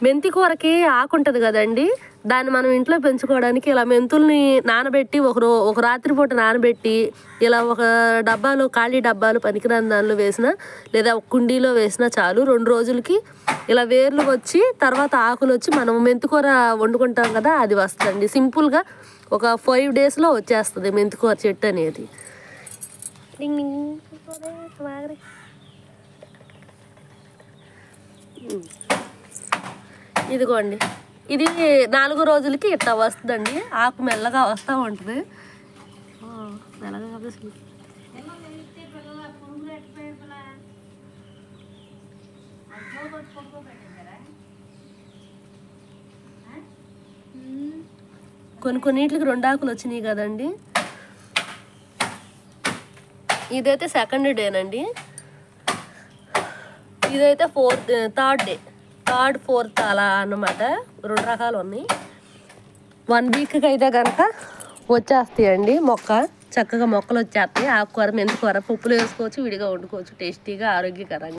మెంతి కూరకి ఆకు ఉంటుంది కదండి, దాన్ని మనం ఇంట్లో పెంచుకోవడానికి ఇలా మెంతుల్ని నానబెట్టి ఒక రాత్రిపూట నానబెట్టి ఇలా ఒక డబ్బాలో, ఖాళీ డబ్బాలు పనికిరాని దానిలో వేసినా లేదా ఒక కుండీలో వేసినా చాలు. 2 రోజులకి ఇలా వేర్లు వచ్చి తర్వాత ఆకులు వచ్చి మనం మెంతికూర వండుకుంటాం కదా, అది వస్తుందండి. సింపుల్గా ఒక 5 డేస్లో వచ్చేస్తుంది మెంతికూర చెట్టు అనేది. ఇదిగోండి, ఇది 4 రోజులకి ఇట్లా వస్తుందండి. ఆకు మెల్లగా వస్తూ ఉంటుంది. మెల్లగా కొన్నిటికి 2 ఆకులు వచ్చినాయి కదండి. ఇదైతే 2nd డేనండి. ఇదైతే 3rd డే, 3rd 4th అలా అన్నమాట. 2 రకాలు ఉన్నాయి. 1 వీక్కి అయితే కనుక వచ్చేస్తాయండి మొక్క. చక్కగా మొక్కలు వచ్చేస్తాయి. ఆకుకూర, మెంతికూర పప్పులు వేసుకోవచ్చు, విడిగా వండుకోవచ్చు, టేస్టీగా ఆరోగ్యకరంగా.